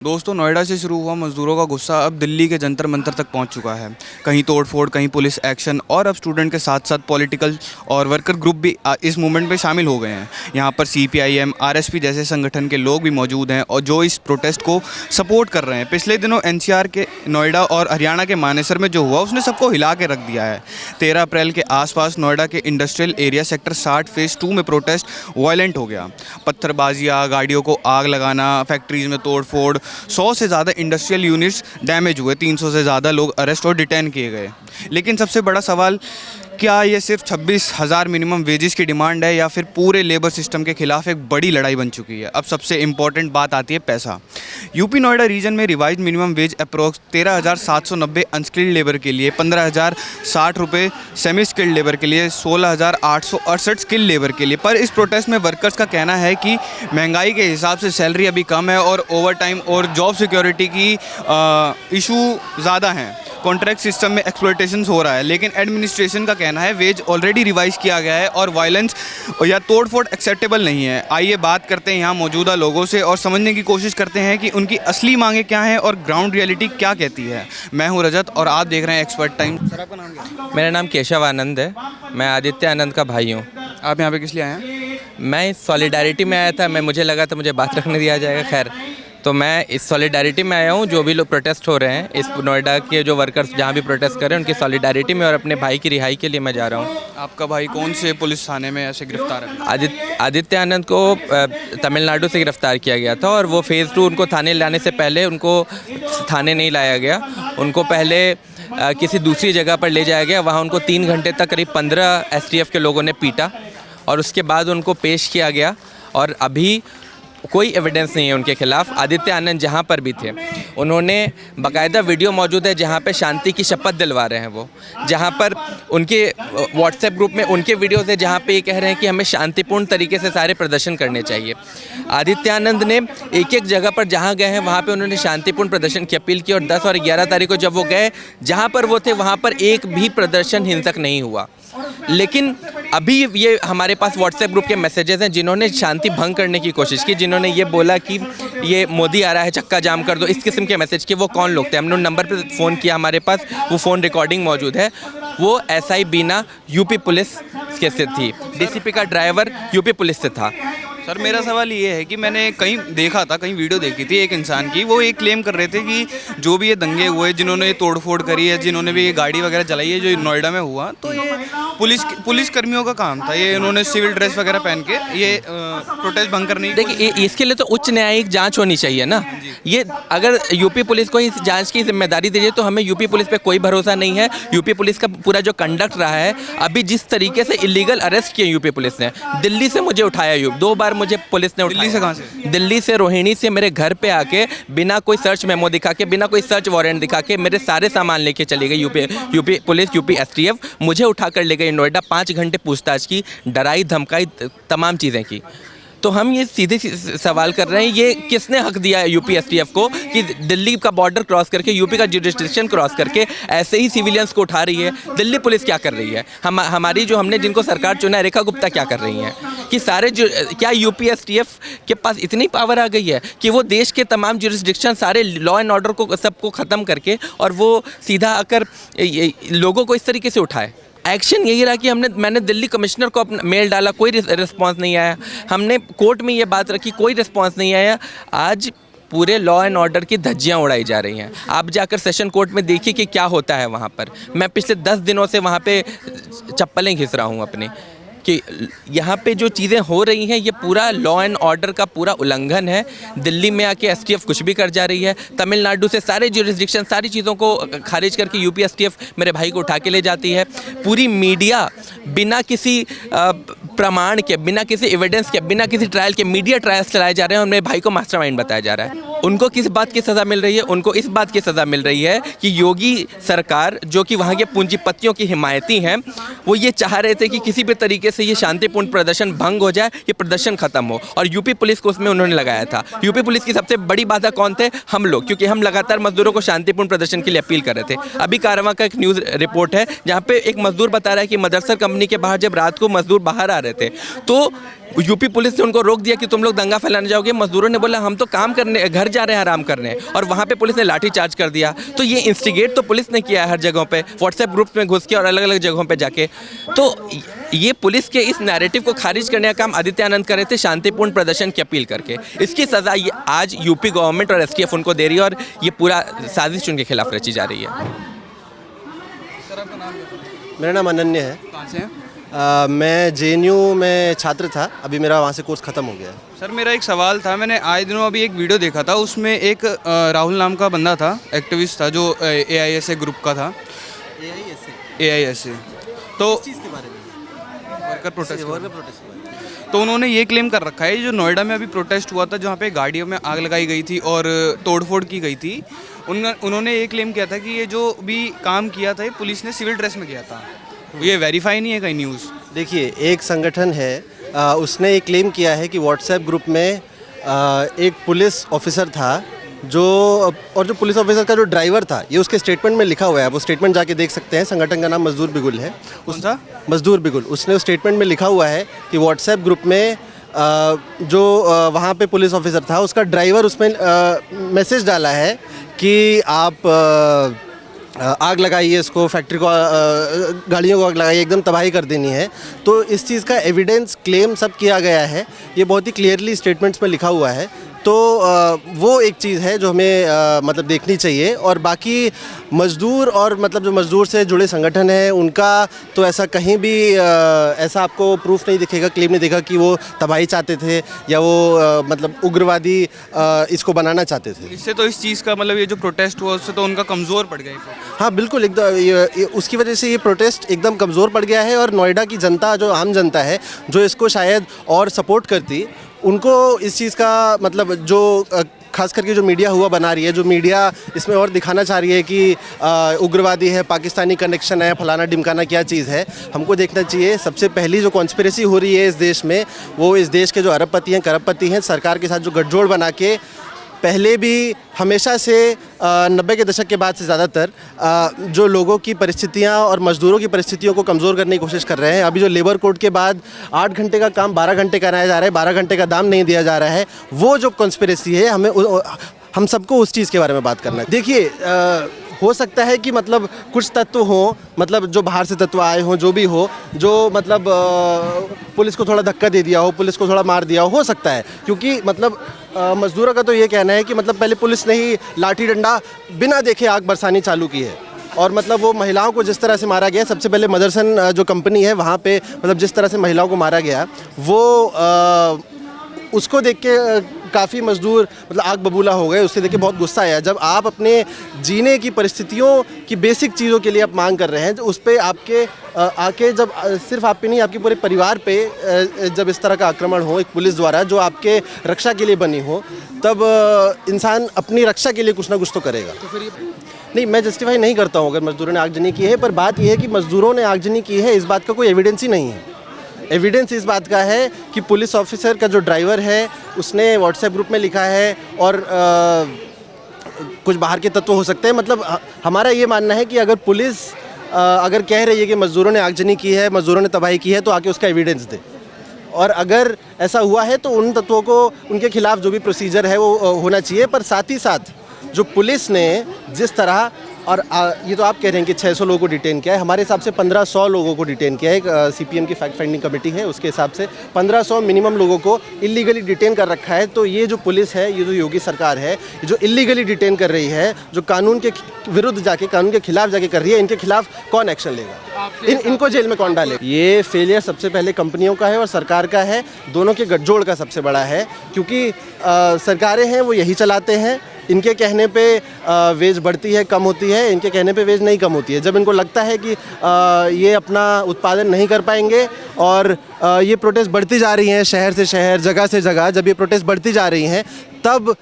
दोस्तों, नोएडा से शुरू हुआ मजदूरों का गुस्सा अब दिल्ली के जंतर मंतर तक पहुंच चुका है। कहीं तोड़फोड़, कहीं पुलिस एक्शन और अब स्टूडेंट के साथ साथ पॉलिटिकल और वर्कर ग्रुप भी इस मूवमेंट में शामिल हो गए हैं। यहां पर सीपीआईएम, आरएसपी जैसे संगठन के लोग भी मौजूद हैं और जो इस प्रोटेस्ट को सपोर्ट कर रहे हैं। पिछले दिनों एनसीआर के नोएडा और हरियाणा के मानेसर में जो हुआ उसने सबको हिला के रख दिया है। 13 अप्रैल के आसपास नोएडा के इंडस्ट्रियल एरिया सेक्टर 60 फेज़ 2 में प्रोटेस्ट वायलेंट हो गया। पत्थरबाजियाँ, गाड़ियों को आग लगाना, फैक्ट्रीज में तोड़फोड़, 100 से ज़्यादा इंडस्ट्रियल यूनिट्स डैमेज हुए, 300 से ज़्यादा लोग अरेस्ट और डिटेन किए गए। लेकिन सबसे बड़ा सवाल, क्या ये सिर्फ 26,000 मिनिमम वेजेस की डिमांड है या फिर पूरे लेबर सिस्टम के खिलाफ एक बड़ी लड़ाई बन चुकी है? अब सबसे इम्पॉर्टेंट बात आती है पैसा। यूपी नोएडा रीजन में revise minimum wage approx 13,790 unskilled labour के लिए, 15,060 रुपये सेमी स्किल्ड लेबर के लिए, 16,868 स्किल्ड लेबर के लिए। पर इस प्रोटेस्ट में वर्कर्स का कहना है कि महंगाई के हिसाब से सैलरी अभी कम है और ओवर टाइम और जॉब सिक्योरिटी की इशू ज़्यादा हैं। कॉन्ट्रैक्ट सिस्टम में एक्सप्लॉयटेशन हो रहा है। लेकिन एडमिनिस्ट्रेशन का कहना है वेज ऑलरेडी रिवाइज किया गया है और वायलेंस या तोड़फोड़ एक्सेप्टेबल नहीं है। आइए बात करते हैं यहाँ मौजूदा लोगों से और समझने की कोशिश करते हैं कि उनकी असली मांगें क्या हैं और ग्राउंड रियलिटी क्या कहती है। मैं हूँ रजत और आप देख रहे हैं एक्सपर्ट टाइम। सर, आपका नाम क्या है? मेरा नाम केशव आनंद है। मैं आदित्य आनंद का भाई हूँ। आप यहाँ पे किस लिए आए हैं? मैं सॉलिडारिटी में आया था। मुझे लगा था मुझे बात रखने दिया जाएगा, खैर तो मैं इस सॉलिडारिटी में आया हूँ। जो भी लोग प्रोटेस्ट हो रहे हैं, इस नोएडा के जो वर्कर्स जहाँ भी प्रोटेस्ट कर रहे हैं, उनकी सॉलिडारिटी में और अपने भाई की रिहाई के लिए मैं जा रहा हूँ। आपका भाई कौन से पुलिस थाने में ऐसे गिरफ्तार है? आदित्य आनंद को तमिलनाडु से गिरफ्तार किया गया था और वो फेज़ 2 उनको थाने लाने से पहले उनको थाने नहीं लाया गया। उनको पहले किसी दूसरी जगह पर ले जाया गया। वहाँ उनको 3 घंटे तक करीब 15 एसटीएफ के लोगों ने पीटा और उसके बाद उनको पेश किया गया और अभी कोई एविडेंस नहीं है उनके खिलाफ। आदित्य आनंद जहाँ पर भी थे, उन्होंने बाकायदा वीडियो मौजूद है जहाँ पे शांति की शपथ दिलवा रहे हैं। वो जहाँ पर उनके व्हाट्सएप ग्रुप में उनके वीडियोस है जहाँ पे ये कह रहे हैं कि हमें शांतिपूर्ण तरीके से सारे प्रदर्शन करने चाहिए। आदित्य आनंद ने एक एक जगह पर जहाँ गए हैं वहाँ पर उन्होंने शांतिपूर्ण प्रदर्शन की अपील की और 10 और 11 तारीख को जब वो गए जहाँ पर वो थे वहाँ पर एक भी प्रदर्शन हिंसक नहीं हुआ। लेकिन अभी ये हमारे पास व्हाट्सएप ग्रुप के मैसेजेस हैं जिन्होंने शांति भंग करने की कोशिश की, जिन्होंने ये बोला कि ये मोदी आ रहा है, चक्का जाम कर दो, इस किस्म के मैसेज किए। वो कौन लोग थे? हमने उन नंबर पे फ़ोन किया, हमारे पास वो फ़ोन रिकॉर्डिंग मौजूद है। वो एसआई बीना यूपी पुलिस के से थी, डीसीपी का ड्राइवर यूपी पुलिस से था। सर, मेरा सवाल ये है कि मैंने कहीं देखा था, कहीं वीडियो देखी थी एक इंसान की, वो एक क्लेम कर रहे थे कि जो भी ये दंगे हुए, जिन्होंने ये तोड़फोड़ करी है, जिन्होंने भी ये गाड़ी वगैरह जलाई है जो नोएडा में हुआ, तो ये पुलिस कर्मियों का काम था। ये इन्होंने सिविल ड्रेस वगैरह पहन के ये प्रोटेस्ट भंग करने की। देखिए, इसके लिए तो उच्च न्यायिक जांच होनी चाहिए ना। ये अगर यूपी पुलिस को इस जांच की जिम्मेदारी दीजिए तो हमें यूपी पुलिस पे कोई भरोसा नहीं है। यूपी पुलिस का पूरा जो कंडक्ट रहा है, अभी जिस तरीके से इलीगल अरेस्ट किए यूपी पुलिस ने, दिल्ली से मुझे उठाया 2 बार मुझे पुलिस ने। दिल्ली से कहाँ से? दिल्ली से, रोहिणी से मेरे घर पे आके बिना कोई सर्च मेमो दिखा के, बिना कोई सर्च वारंट दिखा के मेरे सारे सामान लेके चली गई यूपी पुलिस, यूपी एसटीएफ। मुझे उठाकर ले गई नोएडा, 5 घंटे पूछताछ की, डराई धमकाई, तमाम चीज़ें की। तो हम ये सीधे सवाल कर रहे हैं, ये किसने हक दिया है यूपी एसटीएफ को कि दिल्ली का बॉर्डर क्रॉस करके, यूपी का जुरिस्डिक्शन क्रॉस करके ऐसे ही सिविलियंस को उठा रही है? दिल्ली पुलिस क्या कर रही है? हमारी जो हमने जिनको सरकार चुना है, रेखा गुप्ता क्या कर रही हैं कि सारे क्या यूपी एसटीएफ के पास इतनी पावर आ गई है कि वो देश के तमाम जुरिस्डिक्शन, सारे लॉ एंड ऑर्डर को सबको ख़त्म करके और वो सीधा आकर लोगों को इस तरीके से उठाए? एक्शन यही रहा कि मैंने दिल्ली कमिश्नर को अपना मेल डाला, कोई रिस्पांस नहीं आया। हमने कोर्ट में ये बात रखी, कोई रिस्पांस नहीं आया। आज पूरे लॉ एंड ऑर्डर की धज्जियां उड़ाई जा रही हैं। आप जाकर सेशन कोर्ट में देखिए कि क्या होता है वहाँ पर। मैं पिछले 10 दिनों से वहाँ पे चप्पलें घिस रहा हूँ अपने, कि यहाँ पे जो चीज़ें हो रही हैं ये पूरा लॉ एंड ऑर्डर का पूरा उल्लंघन है। दिल्ली में आके एसटीएफ कुछ भी कर जा रही है। तमिलनाडु से सारे जुरिस्डिक्शन, सारी चीज़ों को खारिज करके यूपी एसटीएफ मेरे भाई को उठा के ले जाती है। पूरी मीडिया बिना किसी प्रमाण के, बिना किसी एविडेंस के, बिना किसी ट्रायल के मीडिया ट्रायल्स चलाए जा रहे हैं और मेरे भाई को मास्टरमाइंड बताया जा रहा है। उनको किस बात की सज़ा मिल रही है? उनको इस बात की सज़ा मिल रही है कि योगी सरकार, जो कि वहाँ के पूंजीपतियों की हिमायती हैं, वो ये चाह रहे थे कि किसी भी तरीके से ये शांतिपूर्ण प्रदर्शन भंग हो जाए, ये प्रदर्शन खत्म हो, और यूपी पुलिस को उसमें उन्होंने लगाया था। यूपी पुलिस की सबसे बड़ी बाधा कौन थे? हम लोग, क्योंकि हम लगातार मजदूरों को शांतिपूर्ण प्रदर्शन के लिए अपील कर रहे थे। अभी कारवां का एक न्यूज़ रिपोर्ट है जहाँ पे एक मजदूर बता रहा है कि मदरसा कंपनी के बाहर जब रात को मजदूर बाहर आ रहे थे तो यूपी पुलिस ने उनको रोक दिया कि तुम लोग दंगा फैलाने जाओगे। मजदूरों ने बोला हम तो काम करने घर जा रहे हैं आराम करने, और वहाँ पे पुलिस ने लाठी चार्ज कर दिया। तो ये इंस्टिगेट तो पुलिस ने किया है हर जगहों पे, व्हाट्सएप ग्रुप्स में घुस के और अलग अलग जगहों पे जाके। तो ये पुलिस के इस नैरेटिव को खारिज करने का काम आदित्य आनंद कर रहे थे शांतिपूर्ण प्रदर्शन की अपील करके। इसकी सज़ा ये आज यूपी गवर्नमेंट और एसटीएफ उनको दे रही है, और ये पूरा साजिश उनके खिलाफ रची जा रही है। मेरा नाम अनन्य है। कहाँ से हैं? मैं जेएनयू में छात्र था, अभी मेरा वहाँ से कोर्स ख़त्म हो गया है। सर मेरा एक सवाल था, मैंने आए दिनों अभी एक वीडियो देखा था, उसमें एक राहुल नाम का बंदा था, एक्टिविस्ट था, जो AISA ग्रुप का था। AISA तो चीज़ के बारे में वर्कर प्रोटेस्ट प्रोटेस्ट तो उन्होंने ये क्लेम कर रखा है, जो नोएडा में अभी प्रोटेस्ट हुआ था जहाँ पे गाड़ियों में आग लगाई गई थी और तोड़फोड़ की गई थी, उन्होंने ये क्लेम किया था कि ये जो भी काम किया था ये पुलिस ने सिविल ड्रेस में किया था। ये वेरीफाई नहीं है कहीं न्यूज़? देखिए, एक संगठन है, उसने एक क्लेम किया है कि व्हाट्सएप ग्रुप में एक पुलिस ऑफिसर था जो पुलिस ऑफिसर का जो ड्राइवर था, ये उसके स्टेटमेंट में लिखा हुआ है, वो स्टेटमेंट जाके देख सकते हैं। संगठन का नाम मजदूर बिगुल है। कौन सा? मजदूर बिगुल। उसने उस स्टेटमेंट में लिखा हुआ है कि व्हाट्सएप ग्रुप में जो वहाँ पे पुलिस ऑफिसर था, उसका ड्राइवर उसमें मैसेज डाला है कि आप आग लगाइए, इसको फैक्ट्री को गाड़ियों को आग लगाइए, एकदम तबाही कर देनी है। तो इस चीज़ का एविडेंस क्लेम सब किया गया है, ये बहुत ही क्लियरली स्टेटमेंट्स में लिखा हुआ है। तो वो एक चीज़ है जो हमें मतलब देखनी चाहिए। और बाकी मज़दूर और मतलब जो मज़दूर से जुड़े संगठन हैं, उनका तो ऐसा कहीं भी ऐसा आपको प्रूफ नहीं दिखेगा, क्लेम नहीं दिखेगा कि वो तबाही चाहते थे या वो मतलब उग्रवादी इसको बनाना चाहते थे। इससे तो इस चीज़ का मतलब ये जो प्रोटेस्ट हुआ उससे तो उनका कमज़ोर पड़ गया है। हाँ बिल्कुल, एकदम उसकी वजह से ये प्रोटेस्ट एकदम कमज़ोर पड़ गया है। और नोएडा की जनता, जो आम जनता है, जो इसको शायद और सपोर्ट करती, उनको इस चीज़ का मतलब जो खास करके जो मीडिया हुआ बना रही है, जो मीडिया इसमें और दिखाना चाह रही है कि उग्रवादी है, पाकिस्तानी कनेक्शन है, फलाना ढिमकाना क्या चीज़ है, हमको देखना चाहिए। सबसे पहली जो कॉन्स्पिरेसी हो रही है इस देश में, वो इस देश के जो अरबपति हैं, करपपति हैं, सरकार के साथ जो गठजोड़ बना के पहले भी हमेशा से 90 के दशक के बाद से ज़्यादातर जो लोगों की परिस्थितियां और मज़दूरों की परिस्थितियों को कमज़ोर करने की कोशिश कर रहे हैं। अभी जो लेबर कोड के बाद 8 घंटे का काम 12 घंटे कराया जा रहा है, 12 घंटे का दाम नहीं दिया जा रहा है, वो जो कॉन्स्पिरेसी है, हम सबको उस चीज़ के बारे में बात करना है। देखिए, हो सकता है कि मतलब कुछ तत्व हों, मतलब जो बाहर से तत्व आए हों, जो भी हो, जो मतलब पुलिस को थोड़ा धक्का दे दिया हो, पुलिस को थोड़ा मार दिया हो सकता है। क्योंकि मतलब मज़दूरों का तो ये कहना है कि मतलब पहले पुलिस ने ही लाठी डंडा बिना देखे आग बरसानी चालू की है। और मतलब वो महिलाओं को जिस तरह से मारा गया, सबसे पहले मदरसन जो कंपनी है वहाँ पे मतलब जिस तरह से महिलाओं को मारा गया, वो उसको देख के काफ़ी मज़दूर मतलब आग बबूला हो गए। उससे देख के बहुत गुस्सा आया। जब आप अपने जीने की परिस्थितियों की बेसिक चीज़ों के लिए आप मांग कर रहे हैं, उस पर आपके आके जब सिर्फ आप पे नहीं, आपके पूरे परिवार पे जब इस तरह का आक्रमण हो एक पुलिस द्वारा जो आपके रक्षा के लिए बनी हो, तब इंसान अपनी रक्षा के लिए कुछ ना कुछ तो करेगा। तो फिर नहीं, मैं जस्टिफाई नहीं करता हूँ अगर मज़दूरों ने आगजनी की है, पर बात यह है कि मज़दूरों ने आगजनी की है, इस बात का कोई एविडेंस ही नहीं है। एविडेंस इस बात का है कि पुलिस ऑफिसर का जो ड्राइवर है, उसने व्हाट्सएप ग्रुप में लिखा है, और कुछ बाहर के तत्व हो सकते हैं। मतलब हमारा ये मानना है कि अगर पुलिस अगर कह रही है कि मज़दूरों ने आगजनी की है, मज़दूरों ने तबाही की है, तो आके उसका एविडेंस दे। और अगर ऐसा हुआ है तो उन तत्वों को, उनके खिलाफ जो भी प्रोसीजर है वो होना चाहिए। पर साथ ही साथ जो पुलिस ने जिस तरह, और ये तो आप कह रहे हैं कि 600 लोगों को डिटेन किया है, हमारे हिसाब से 1500 लोगों को डिटेन किया है। एक CPM की फैक्ट फाइंडिंग कमेटी है, उसके हिसाब से 1500 मिनिमम लोगों को इलीगली डिटेन कर रखा है। तो ये जो पुलिस है, ये जो योगी सरकार है, जो इलीगली डिटेन कर रही है, जो कानून के विरुद्ध जाके, कानून के खिलाफ जाके कर रही है, इनके खिलाफ कौन एक्शन लेगा? इनको जेल में कौन डालेगा? ये फेलियर सबसे पहले कंपनियों का है और सरकार का है, दोनों के गठजोड़ का सबसे बड़ा है। क्योंकि सरकारें हैं वो यही चलाते हैं, इनके कहने पे वेज बढ़ती है, कम होती है, इनके कहने पे वेज नहीं कम होती है। जब इनको लगता है कि ये अपना उत्पादन नहीं कर पाएंगे और ये प्रोटेस्ट बढ़ती जा रही हैं शहर से शहर, जगह से जगह, जब ये प्रोटेस्ट बढ़ती जा रही हैं, तब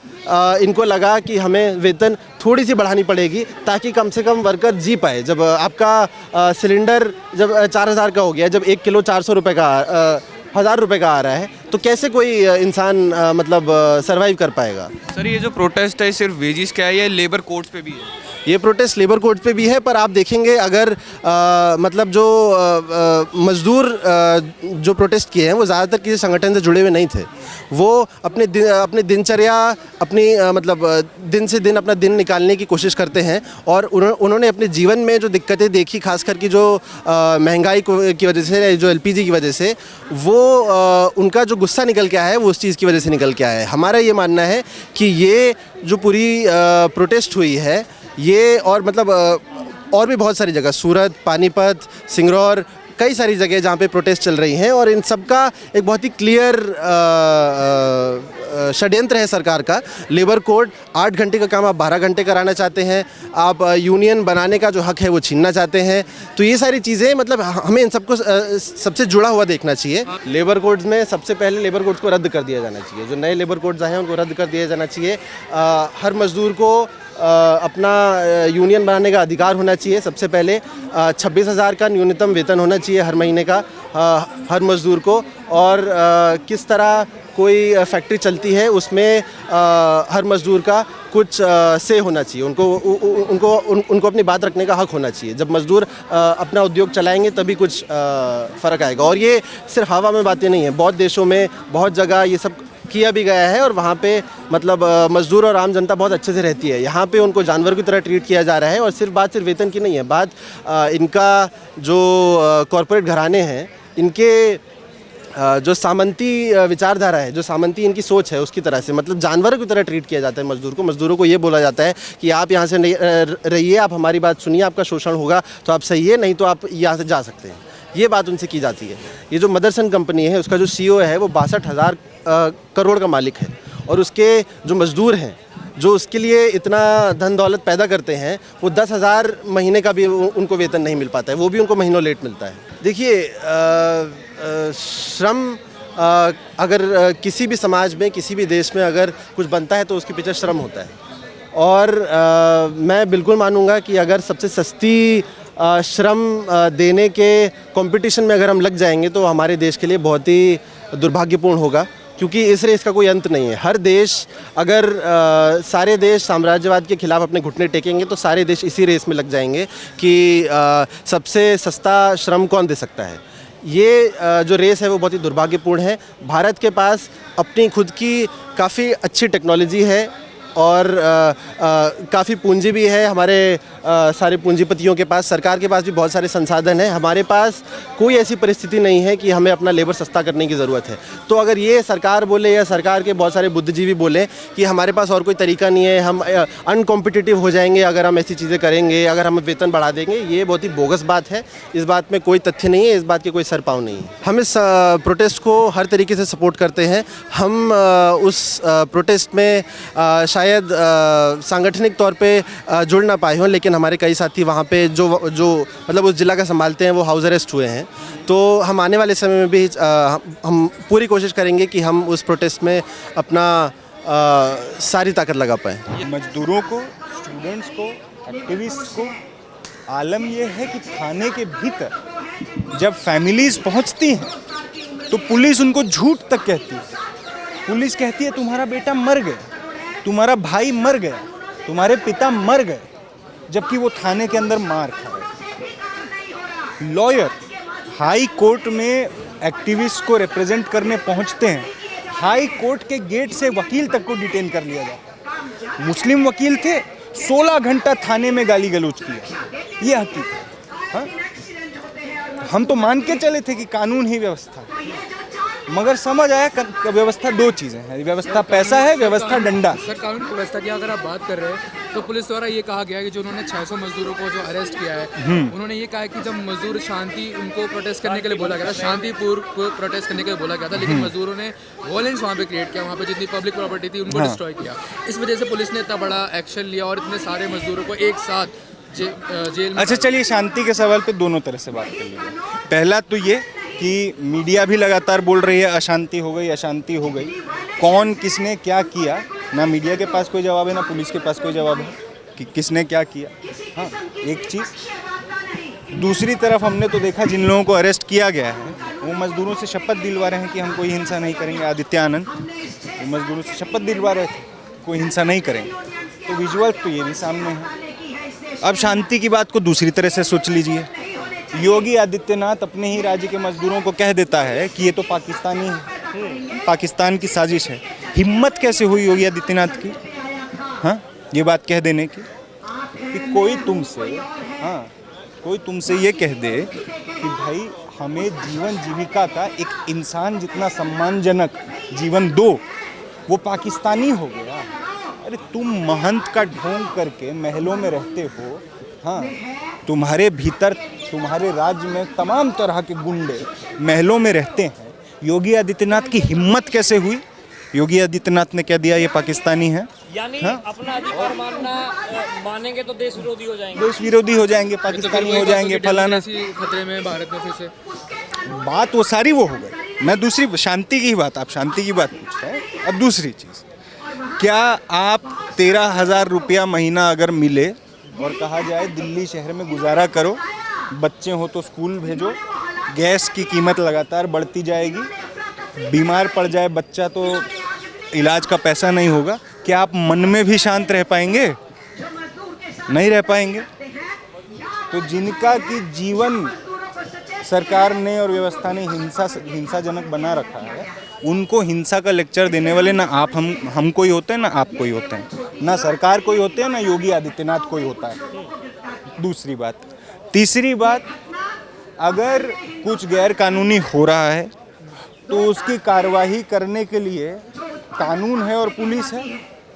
इनको लगा कि हमें वेतन थोड़ी सी बढ़ानी पड़ेगी ताकि कम से कम वर्कर जी पाए। जब आपका सिलेंडर जब 4000 का हो गया, जब 1 किलो 400 रुपये का 1000 रुपये का आ रहा है, तो कैसे कोई इंसान मतलब सर्वाइव कर पाएगा? सर ये जो प्रोटेस्ट है सिर्फ वेजिस का है या लेबर कोड्स पे भी है? ये प्रोटेस्ट लेबर कोड पे भी है, पर आप देखेंगे अगर मतलब जो मजदूर जो प्रोटेस्ट किए हैं वो ज़्यादातर किसी संगठन से जुड़े हुए नहीं थे। वो अपने दिनचर्या अपनी मतलब दिन से दिन अपना दिन निकालने की कोशिश करते हैं, और उन्होंने अपने जीवन में जो दिक्कतें देखी, खास करके जो महंगाई की वजह से, जो एलपीजी की वजह से, वो उनका जो गुस्सा निकल के आया है वो उस चीज़ की वजह से निकल के आया है। हमारा ये मानना है कि ये जो पूरी प्रोटेस्ट हुई है ये, और मतलब और भी बहुत सारी जगह, सूरत, पानीपत, सिंगरौर, कई सारी जगह जहाँ पे प्रोटेस्ट चल रही हैं, और इन सब का एक बहुत ही क्लियर षड्यंत्र है सरकार का। लेबर कोड 8 घंटे का काम आप 12 घंटे कराना चाहते हैं, आप यूनियन बनाने का जो हक है वो छीनना चाहते हैं। तो ये सारी चीज़ें मतलब हमें इन सबको सबसे जुड़ा हुआ देखना चाहिए। लेबर कोड्स में सबसे पहले लेबर कोड्स को रद्द कर दिया जाना चाहिए। जो नए लेबर कोड्स आए हैं उनको रद्द कर दिया जाना चाहिए। हर मज़दूर को अपना यूनियन बनाने का अधिकार होना चाहिए। सबसे पहले 26,000 का न्यूनतम वेतन होना चाहिए हर महीने का हर मज़दूर को, और किस तरह कोई फैक्ट्री चलती है उसमें हर मज़दूर का कुछ से होना चाहिए। उनको अपनी बात रखने का हक होना चाहिए। जब मज़दूर अपना उद्योग चलाएंगे तभी कुछ फ़र्क आएगा। और ये सिर्फ हवा में बातें नहीं हैं, बहुत देशों में बहुत जगह ये सब किया भी गया है, और वहाँ पे मतलब मज़दूर और आम जनता बहुत अच्छे से रहती है। यहाँ पे उनको जानवर की तरह ट्रीट किया जा रहा है। और बात सिर्फ वेतन की नहीं है, बात इनका जो कॉरपोरेट घराने हैं, इनके जो सामंती विचारधारा है, जो सामंती इनकी सोच है, उसकी तरह से मतलब जानवरों की तरह ट्रीट किया जाता है मज़दूर को। मज़दूरों को ये बोला जाता है कि आप यहाँ से नहीं रहिए, आप हमारी बात सुनिए, आपका शोषण होगा तो आप सही है, नहीं तो आप यहाँ से जा सकते हैं। ये बात उनसे की जाती है। ये जो मदरसन कंपनी है उसका जो CEO है वो 62,000 करोड़ का मालिक है, और उसके जो मज़दूर हैं जो उसके लिए इतना धन दौलत पैदा करते हैं, वो 10,000 महीने का भी उनको वेतन नहीं मिल पाता है, वो भी उनको महीनों लेट मिलता है। देखिए श्रम अगर किसी भी समाज में, किसी भी देश में अगर कुछ बनता है तो उसके पीछे श्रम होता है। और मैं बिल्कुल मानूंगा कि अगर सबसे सस्ती श्रम देने के कंपटीशन में अगर हम लग जाएंगे तो हमारे देश के लिए बहुत ही दुर्भाग्यपूर्ण होगा, क्योंकि इस रेस का कोई अंत नहीं है। हर देश अगर सारे देश साम्राज्यवाद के खिलाफ अपने घुटने टेकेंगे तो सारे देश इसी रेस में लग जाएंगे कि सबसे सस्ता श्रम कौन दे सकता है। ये जो रेस है वो बहुत ही दुर्भाग्यपूर्ण है। भारत के पास अपनी खुद की काफ़ी अच्छी टेक्नोलॉजी है, और काफ़ी पूंजी भी है हमारे सारे पूंजीपतियों के पास। सरकार के पास भी बहुत सारे संसाधन हैं। हमारे पास कोई ऐसी परिस्थिति नहीं है कि हमें अपना लेबर सस्ता करने की ज़रूरत है। तो अगर ये सरकार बोले या सरकार के बहुत सारे बुद्धिजीवी बोले कि हमारे पास और कोई तरीका नहीं है, हम अनकॉम्पिटिटिव हो जाएंगे अगर हम ऐसी चीज़ें करेंगे, अगर हम वेतन बढ़ा देंगे, ये बहुत ही बोगस बात है। इस बात में कोई तथ्य नहीं है, इस बात के कोई सर पाँव नहीं है। हम इस प्रोटेस्ट को हर तरीके से सपोर्ट करते हैं। हम उस प्रोटेस्ट में शायद सांगठनिक तौर पे जुड़ ना पाए हों, लेकिन हमारे कई साथी वहाँ पे जो मतलब उस जिला का संभालते हैं वो हाउस अरेस्ट हुए हैं। तो हम आने वाले समय में भी हम पूरी कोशिश करेंगे कि हम उस प्रोटेस्ट में अपना सारी ताकत लगा पाएँ। मजदूरों को, स्टूडेंट्स को, एक्टिविस्ट को आलम यह है कि थाने के भीतर जब फैमिलीज़ पहुँचती हैं तो पुलिस उनको झूठ तक कहती है। पुलिस कहती है तुम्हारा बेटा मर गया, तुम्हारा भाई मर गया, तुम्हारे पिता मर गए, जबकि वो थाने के अंदर मार खा रहे। लॉयर हाई कोर्ट में एक्टिविस्ट को रिप्रेजेंट करने पहुंचते हैं, हाई कोर्ट के गेट से वकील तक को डिटेन कर लिया जाता है। मुस्लिम वकील थे, 16 घंटा थाने में गाली गलौज किया। ये हकीकत। हाँ, हम तो मान के चले थे कि कानून ही व्यवस्था, मगर समझ आया व्यवस्था दो चीज़ें हैं। व्यवस्था पैसा है, व्यवस्था डंडा। सर, कानून की व्यवस्था की अगर आप बात कर रहे हैं तो पुलिस द्वारा ये कहा गया है कि जो उन्होंने 600 मजदूरों को जो अरेस्ट किया है, उन्होंने ये कहा है कि जब मजदूर शांति, उनको प्रोटेस्ट करने के लिए बोला गया था, शांतिपूर्वक प्रोटेस्ट करने के लिए बोला गया था, लेकिन मजदूरों ने वॉयलेंस वहाँ पे क्रिएट किया, वहाँ पे जितनी पब्लिक प्रॉपर्टी थी उनको डिस्ट्रॉय किया। इस वजह से पुलिस ने इतना बड़ा एक्शन लिया और इतने सारे मजदूरों को एक साथ जेल में। अच्छा, चलिए शांति के सवाल पे दोनों तरह से बात कर लीजिए। पहला तो ये कि मीडिया भी लगातार बोल रही है अशांति हो गई, अशांति हो गई। कौन किसने क्या किया, ना मीडिया के पास कोई जवाब है ना पुलिस के पास कोई जवाब है कि किसने क्या किया। हाँ, एक चीज़। दूसरी तरफ हमने तो देखा जिन लोगों को अरेस्ट किया गया है वो मज़दूरों से शपथ दिलवा रहे हैं कि हम कोई हिंसा नहीं करेंगे। आदित्य आनंद वो मज़दूरों से शपथ दिलवा रहे थे कोई हिंसा नहीं करेंगे। तो विजुअल तो ये भी सामने है। अब शांति की बात को दूसरी तरह से सोच लीजिए। योगी आदित्यनाथ अपने ही राज्य के मजदूरों को कह देता है कि ये तो पाकिस्तानी है, पाकिस्तान की साजिश है। हिम्मत कैसे हुई योगी आदित्यनाथ की, हाँ, ये बात कह देने की कि कोई तुमसे ये कह दे कि भाई हमें जीवन जीविका का एक इंसान जितना सम्मानजनक जीवन दो, वो पाकिस्तानी हो गया। अरे तुम महंत का ढोंग करके महलों में रहते हो, हाँ, तुम्हारे भीतर तुम्हारे राज्य में तमाम तरह के गुंडे महलों में रहते हैं। योगी आदित्यनाथ की हिम्मत कैसे हुई? योगी आदित्यनाथ ने क्या दिया, ये पाकिस्तानी है, यानी हाँ? अपना अधिकार मानेंगे तो देश विरोधी हो जाएंगे, देश विरोधी हो जाएंगे, पाकिस्तानी हो जाएंगे, फलाना। खतरे में भारत में फिर से बात वो सारी वो हो गई। मैं दूसरी शांति की बात, आप शांति की बात पूछ रहे हैं। अब दूसरी चीज़, क्या आप 13,000 रुपया महीना अगर मिले और कहा जाए दिल्ली शहर में गुजारा करो, बच्चे हो तो स्कूल भेजो, गैस की कीमत लगातार बढ़ती जाएगी, बीमार पड़ जाए बच्चा तो इलाज का पैसा नहीं होगा, क्या आप मन में भी शांत रह पाएंगे? नहीं रह पाएंगे। तो जिनका कि जीवन सरकार ने और व्यवस्था ने हिंसाजनक बना रखा है, उनको हिंसा का लेक्चर देने वाले ना आप हम कोई होते हैं, ना आप कोई होते हैं, ना सरकार कोई होते हैं, ना योगी आदित्यनाथ कोई होता है। दूसरी बात। तीसरी बात, अगर कुछ गैर कानूनी हो रहा है तो उसकी कार्रवाई करने के लिए कानून है और पुलिस है,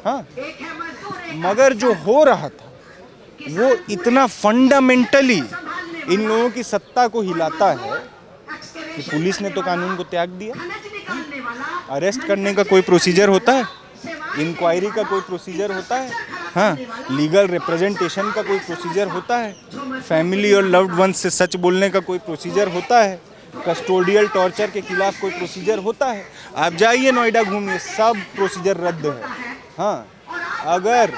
हाँ, मगर जो हो रहा था वो इतना फंडामेंटली इन लोगों की सत्ता को हिलाता है कि पुलिस ने तो कानून को त्याग दिया। अरेस्ट करने का कोई प्रोसीजर होता है, इंक्वायरी का कोई प्रोसीजर होता है, हाँ, लीगल रिप्रेजेंटेशन का कोई प्रोसीजर होता है, फैमिली और लव्ड वंस से सच बोलने का कोई प्रोसीजर होता है, कस्टोडियल टॉर्चर के खिलाफ कोई प्रोसीजर होता है। आप जाइए नोएडा घूमिए, सब प्रोसीजर रद्द है। हाँ, अगर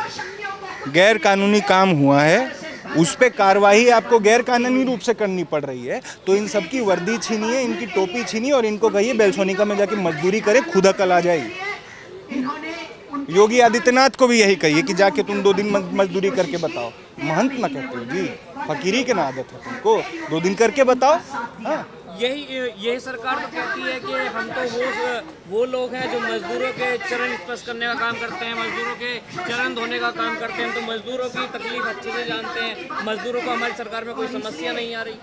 गैर कानूनी काम हुआ है उस पे कार्रवाई आपको गैर कानूनी रूप से करनी पड़ रही है, तो इन सब की वर्दी छीनिए, इनकी टोपी छीनिए और इनको कहिए बेलसोनिका में जाके मजदूरी करे, खुद अकल आ जाएगी। योगी आदित्यनाथ को भी यही कहिए कि जाके तुम 2 दिन मजदूरी करके बताओ। महंत ना कहते हो जी, फकीरी के ना आदत है तुमको, 2 दिन करके बताओ। हाँ, यही सरकार तो कहती है कि हम तो वो लोग हैं जो मजदूरों के चरण स्पर्श करने का काम करते हैं, मजदूरों के चरण धोने का काम करते हैं, तो मजदूरों की तकलीफ अच्छे से जानते हैं, मजदूरों को हमारी सरकार में कोई समस्या नहीं आ रही।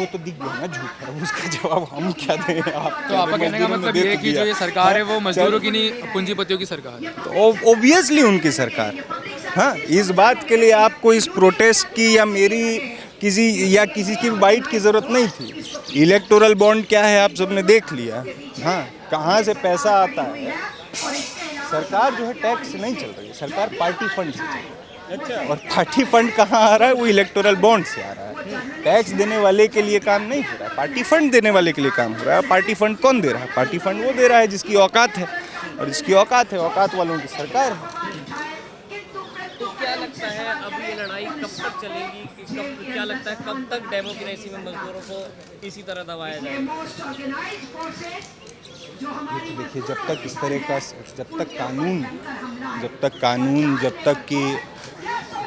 तो दिख गया ना झूठ है, उसका जवाब हम क्या दें? तो आपका कहने का मतलब ये है कि जो ये सरकार है वो मजदूरों की नहीं, पूंजीपतियों की सरकार है। तो ऑब्वियसली उनकी सरकार। हाँ, इस बात के लिए आपको इस प्रोटेस्ट की या मेरी किसी की बाइट की ज़रूरत नहीं थी। इलेक्टोरल बॉन्ड क्या है आप सबने देख लिया। हाँ, कहाँ से पैसा आता है? सरकार जो है टैक्स नहीं चल रही है, सरकार पार्टी फंड से चल रही है। अच्छा, और पार्टी फंड कहाँ आ रहा है? वो इलेक्टोरल बॉन्ड से आ रहा है। टैक्स देने वाले के लिए काम नहीं हो रहा है, पार्टी फंड देने वाले के लिए काम हो रहा है। पार्टी फंड कौन दे रहा है? पार्टी फंड वो दे रहा है जिसकी औकात है, और जिसकी औकात है, औकात वालों की सरकार है। तो क्या लगता है अब ये लड़ाई कब तक चलेगी? क्या लगता है कब तक डेमोक्रेसी में मजदूरों को इसी तरह दबाया जाएगा? देखिए, जब तक इस तरह का जब तक कि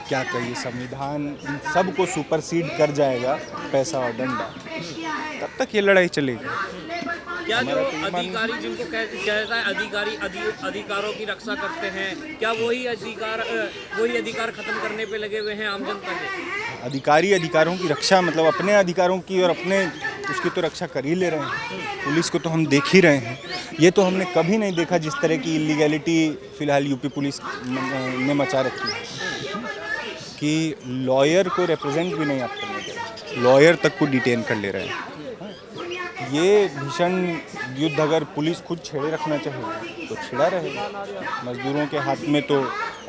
क्या कहिए संविधान इन सब को सुपरसीड कर जाएगा, पैसा और डंडा, तब तक ये लड़ाई चलेगी। क्या जो अधिकारी जिनको कहता है अधिकारों की रक्षा करते हैं, क्या वही अधिकार खत्म करने पे लगे हुए हैं आम जनता के? अधिकारी अधिकारों की रक्षा मतलब अपने अधिकारों की और अपने उसकी तो रक्षा कर ही ले रहे हैं। पुलिस को तो हम देख ही रहे हैं। ये तो हमने कभी नहीं देखा जिस तरह की इलीगैलिटी फिलहाल यूपी पुलिस ने मचा रखी है कि लॉयर को रिप्रेजेंट भी नहीं आप करने दे रहे, लॉयर तक को डिटेन कर ले रहे हैं। ये भीषण युद्ध अगर पुलिस खुद छेड़े रखना चाहे तो छिड़ा रहेगा। मजदूरों के हाथ में तो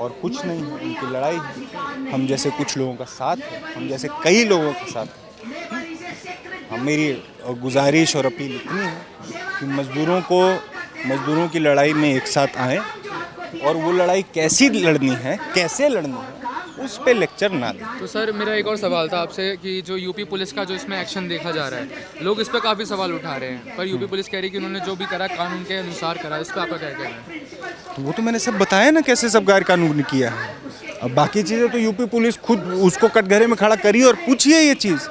और कुछ नहीं है, उनकी लड़ाई है। हम जैसे कुछ लोगों का साथ है, हम जैसे कई लोगों के साथ है। मेरी गुजारिश और अपील इतनी है कि मजदूरों की लड़ाई में एक साथ आएँ और वो लड़ाई कैसे लड़नी है उस पे लेक्चर ना दें। तो सर मेरा एक और सवाल था आपसे कि जो यूपी पुलिस का जो इसमें एक्शन देखा जा रहा है, लोग इस पर काफ़ी सवाल उठा रहे हैं, पर यूपी पुलिस कह रही है कि उन्होंने जो भी करा कानून के अनुसार करा। इस पर आपका क्या कहना है? तो वो तो मैंने सब बताया ना कैसे सब गैर कानूनी किया है। अब बाकी चीज़ें तो यूपी पुलिस खुद उसको कटघरे में खड़ा करिए और पूछिए ये चीज़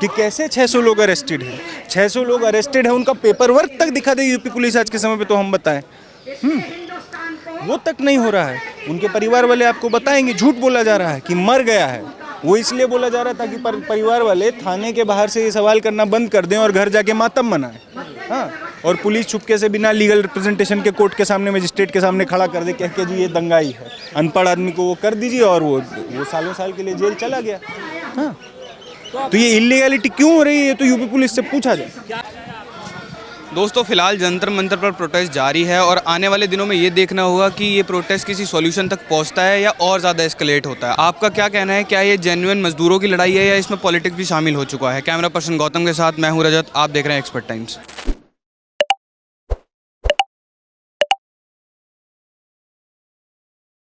कि कैसे 600 लोग अरेस्टेड हैं। 600 लोग अरेस्टेड हैं, उनका पेपर वर्क तक दिखा दे यूपी पुलिस आज के समय पे तो हम बताएं। वो तक नहीं हो रहा है। उनके परिवार वाले आपको बताएंगे, झूठ बोला जा रहा है कि मर गया है। वो इसलिए बोला जा रहा था कि परिवार वाले थाने के बाहर से ये सवाल करना बंद कर दें और घर जाके मातम मनाएं। हाँ, और पुलिस चुपके से बिना लीगल रिप्रेजेंटेशन के कोर्ट के सामने, मजिस्ट्रेट के सामने खड़ा कर दे, कह के जी ये दंगाई है, अनपढ़ आदमी को वो कर दीजिए और वो सालों साल के लिए जेल चला गया। हाँ, तो ये इलीगैलिटी क्यों हो रही है, ये तो यूपी पुलिस से पूछा जाए। दोस्तों फिलहाल जंतर मंतर पर प्रोटेस्ट जारी है और आने वाले दिनों में ये देखना होगा कि ये प्रोटेस्ट किसी सॉल्यूशन तक पहुंचता है या और ज़्यादा एस्केलेट होता है। आपका क्या कहना है, क्या ये जेन्युइन मजदूरों की लड़ाई है या इसमें पॉलिटिक्स भी शामिल हो चुका है? कैमरा पर्सन गौतम के साथ मैं हूं रजत, आप देख रहे हैं एक्सपर्ट टाइम्स।